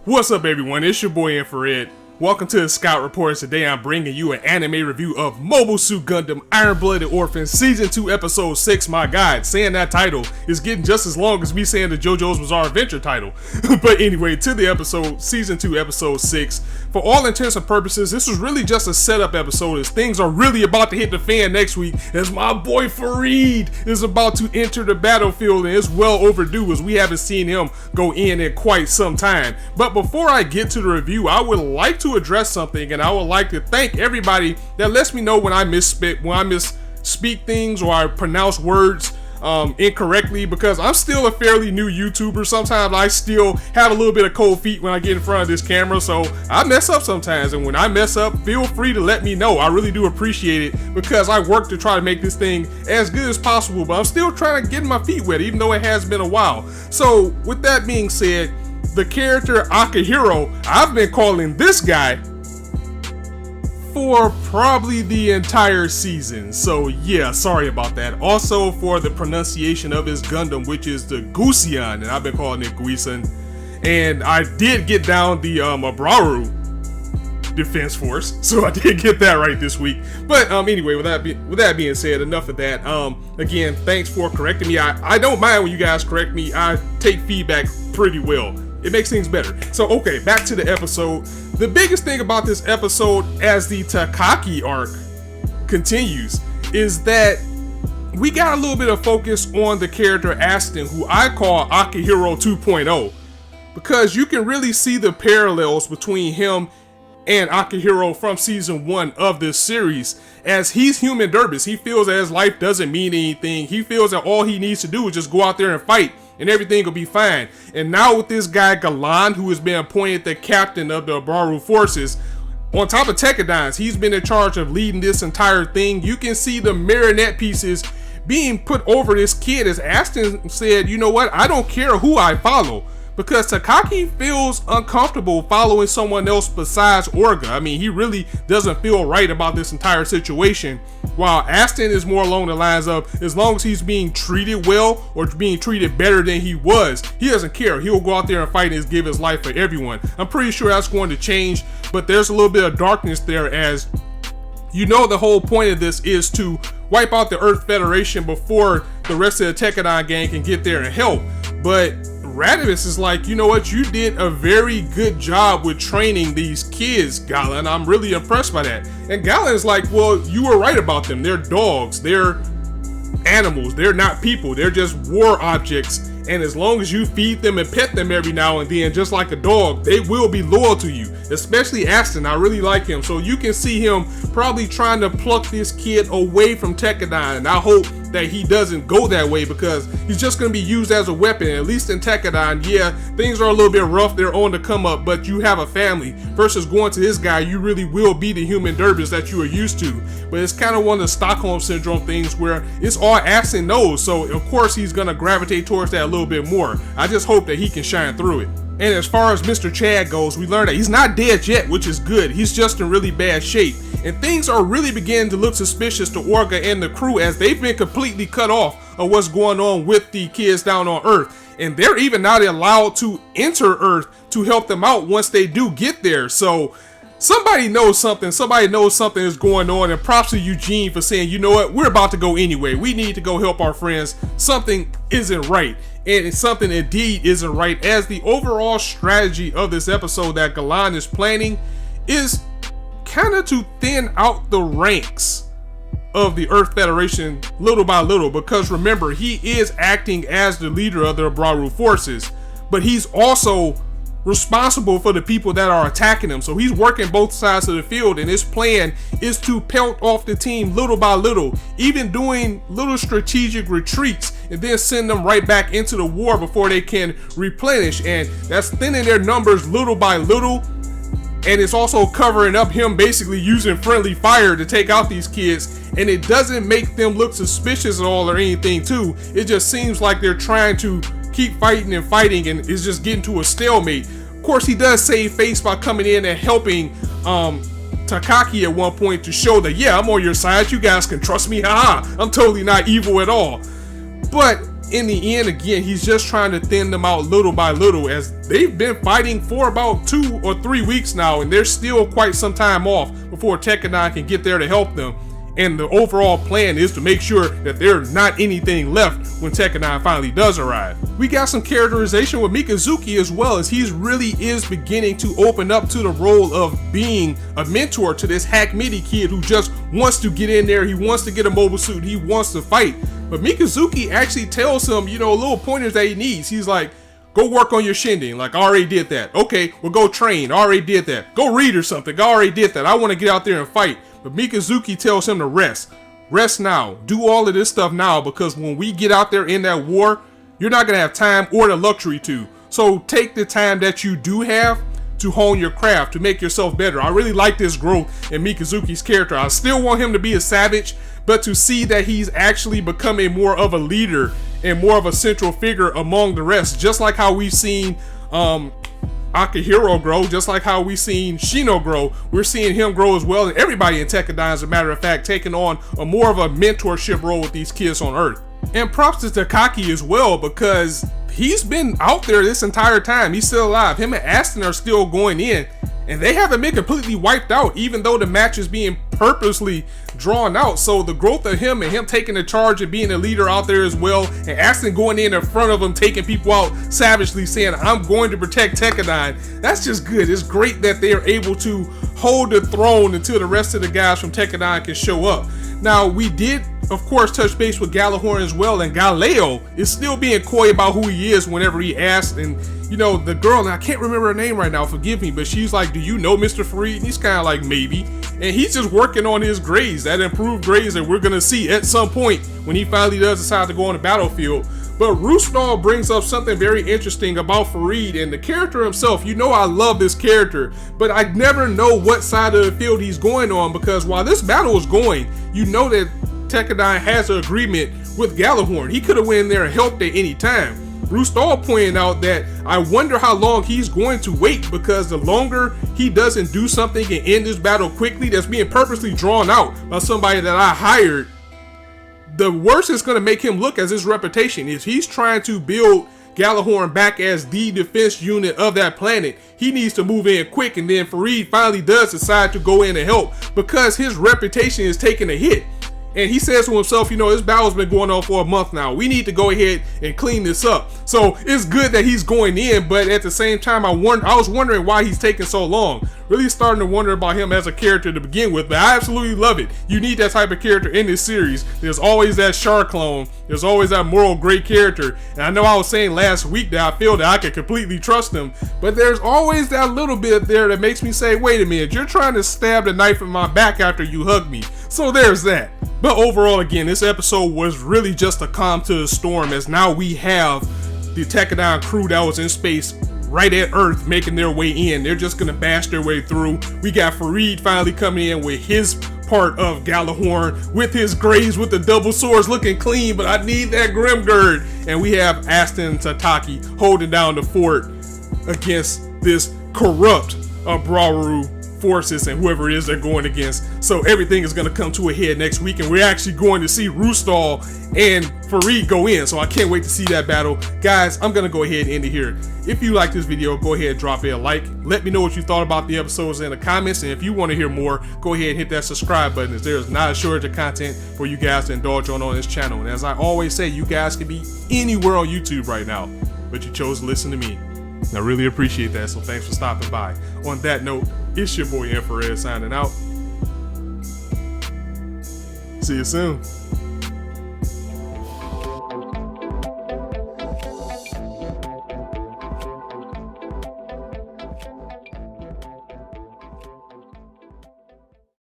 What's up, everyone? It's your boy Infrar-Ed. Welcome to the Scout Reports. Today I'm bringing you an anime review of Mobile Suit Gundam Iron-Blooded Orphans Season 2 Episode 6. My God, saying that title is getting just as long as me saying the JoJo's Bizarre Adventure title. But anyway, to the episode, Season 2 Episode 6. For all intents and purposes, this was really just a setup episode as things are really about to hit the fan next week as my boy Farid is about to enter the battlefield, and it's well overdue as we haven't seen him go in quite some time. But before I get to the review, I would like to address something, and I would like to thank everybody that lets me know when I misspeak things or I pronounce words incorrectly, because I'm still a fairly new YouTuber. Sometimes I still have a little bit of cold feet when I get in front of this camera, so I mess up sometimes, and when I mess up, feel free to let me know. I really do appreciate it because I work to try to make this thing as good as possible, but I'm still trying to get my feet wet even though it has been a while. So with that being said, the character Akihiro, I've been calling this guy for probably the entire season, so yeah, sorry about that. Also for the pronunciation of his Gundam, which is the Gusion, and I've been calling it Guisen. And I did get down the Abraru Defense Force, so I did get that right this week. But anyway, with that being said, enough of that. Again, thanks for correcting me. I don't mind when you guys correct me. I take feedback pretty well. It makes things better. So okay, back to the episode. The biggest thing about this episode as the Takaki arc continues is that we got a little bit of focus on the character Aston, who I call Akihiro 2.0, because you can really see the parallels between him and Akihiro from season 1 of this series, as he's human Derbis. He feels that his life doesn't mean anything. He feels that all he needs to do is just go out there and fight and everything will be fine. And now with this guy Galan, who has been appointed the captain of the Abraru forces, on top of Tekadons, he's been in charge of leading this entire thing. You can see the marionette pieces being put over this kid, as Aston said, you know what, I don't care who I follow, because Takaki feels uncomfortable following someone else besides Orga. I mean, he really doesn't feel right about this entire situation, while Aston is more along the lines of, as long as he's being treated well or being treated better than he was, he doesn't care. He'll go out there and fight and give his life for everyone. I'm pretty sure that's going to change, but there's a little bit of darkness there, as you know the whole point of this is to wipe out the Earth Federation before the rest of the Tekadon gang can get there and help. But Radimus is like, you know what, you did a very good job with training these kids, Galan. I'm really impressed by that. And Galan's like, well, you were right about them. They're dogs, they're animals, they're not people, they're just war objects. And as long as you feed them and pet them every now and then, just like a dog, they will be loyal to you. Especially Aston, I really like him. So you can see him probably trying to pluck this kid away from Tekadon, and I hope that he doesn't go that way, because he's just going to be used as a weapon. At least in Tekadon, yeah, things are a little bit rough, they're on the come up, but you have a family. Versus going to this guy, you really will be the human Derbis that you are used to. But it's kind of one of the Stockholm Syndrome things where it's all Aston knows, so of course he's going to gravitate towards that a little bit more. I just hope that he can shine through it. And as far as Mr. Chad goes, we learned that he's not dead yet, which is good. He's just in really bad shape. And things are really beginning to look suspicious to Orga and the crew, as they've been completely cut off of what's going on with the kids down on Earth. And they're even not allowed to enter Earth to help them out once they do get there. So somebody knows something is going on, and props to Eugene for saying, you know what, we're about to go anyway. We need to go help our friends. Something isn't right. And something indeed isn't right, as the overall strategy of this episode that Galan is planning is kind of to thin out the ranks of the Earth Federation little by little, because remember, he is acting as the leader of the Abraru forces, but he's also responsible for the people that are attacking him. So he's working both sides of the field, and his plan is to pelt off the team little by little, even doing little strategic retreats, and then send them right back into the war before they can replenish. And that's thinning their numbers little by little, and it's also covering up him basically using friendly fire to take out these kids, and it doesn't make them look suspicious at all or anything too. It just seems like they're trying to keep fighting and fighting, and it's just getting to a stalemate. Of course, he does save face by coming in and helping Takaki at one point to show that, yeah, I'm on your side, you guys can trust me, haha, I'm totally not evil at all. But in the end, again, he's just trying to thin them out little by little, as they've been fighting for about 2 or 3 weeks now, and there's still quite some time off before Tekkadan can get there to help them. And the overall plan is to make sure that there's not anything left when Tekkadan finally does arrive. We got some characterization with Mikazuki as well, as he's really is beginning to open up to the role of being a mentor to this Hack Midi kid who just wants to get in there, he wants to get a mobile suit, he wants to fight. But Mikazuki actually tells him, you know, little pointers that he needs. He's like, go work on your Shinden. Like, I already did that. Okay, well, go train. I already did that. Go read or something. I already did that. I want to get out there and fight. But Mikazuki tells him to rest. Rest now. Do all of this stuff now, because when we get out there in that war, you're not going to have time or the luxury to. So take the time that you do have to hone your craft, to make yourself better. I really like this growth in Mikazuki's character. I still want him to be a savage, but to see that he's actually becoming more of a leader and more of a central figure among the rest, just like how we've seen Akihiro grow, just like how we've seen Shino grow. We're seeing him grow as well, and everybody in Tekkadan, as a matter of fact, taking on a more of a mentorship role with these kids on Earth. And props to Takaki as well, because he's been out there this entire time. He's still alive. Him and Aston are still going in, and they haven't been completely wiped out, even though the match is being purposely drawn out. So the growth of him and him taking the charge and being a leader out there as well, and Aston going in front of him, taking people out savagely, saying, I'm going to protect Tekkadan. That's just good. It's great that they are able to hold the throne until the rest of the guys from Tekkadan can show up. Now, we did, of course, touch base with Gjallarhorn as well, and Galeo is still being coy about who he is whenever he asks. And you know, the girl, and I can't remember her name right now, forgive me, but she's like, do you know Mr. Fareed? And he's kind of like, maybe. And he's just working on his grades, that improved grades that we're gonna see at some point when he finally does decide to go on the battlefield. But Rustal brings up something very interesting about Fareed and the character himself. You know, I love this character, but I never know what side of the field he's going on, because while this battle is going, you know that Tekkadan has an agreement with Gjallarhorn. He could have went in there and helped at any time. Rustal pointed out that I wonder how long he's going to wait, because the longer he doesn't do something and end this battle quickly that's being purposely drawn out by somebody that I hired, the worse it's going to make him look as his reputation. If he's trying to build Gjallarhorn back as the defense unit of that planet, he needs to move in quick, and then Fareed finally does decide to go in and help, because his reputation is taking a hit. And he says to himself, you know, this battle's been going on for a month now. We need to go ahead and clean this up. So it's good that he's going in, but at the same time, I was wondering why he's taking so long. Really starting to wonder about him as a character to begin with, but I absolutely love it. You need that type of character in this series. There's always that Char clone. There's always that moral great character. And I know I was saying last week that I feel that I can completely trust him, but there's always that little bit there that makes me say, wait a minute, you're trying to stab the knife in my back after you hug me. So there's that. But overall, again, this episode was really just a calm to the storm, as now we have the Tekkadan crew that was in space right at Earth making their way in. They're just gonna bash their way through. We got Fareed finally coming in with his part of Gjallarhorn, with his grades, with the double swords, looking clean, but I need that Grimgird. And we have Aston and Takaki holding down the fort against this corrupt Brauru forces and whoever it is they're going against. So everything is going to come to a head next week, and we're actually going to see Rustal and Fareed go in. So I can't wait to see that battle. Guys, I'm going to go ahead and end it here. If you like this video, go ahead and drop it a like. Let me know what you thought about the episodes in the comments, and if you want to hear more, go ahead and hit that subscribe button, as there's not a shortage of content for you guys to indulge on this channel. And as I always say, you guys can be anywhere on YouTube right now, but you chose to listen to me. I really appreciate that, so thanks for stopping by. On that note, it's your boy Infrar-Ed signing out. See you soon.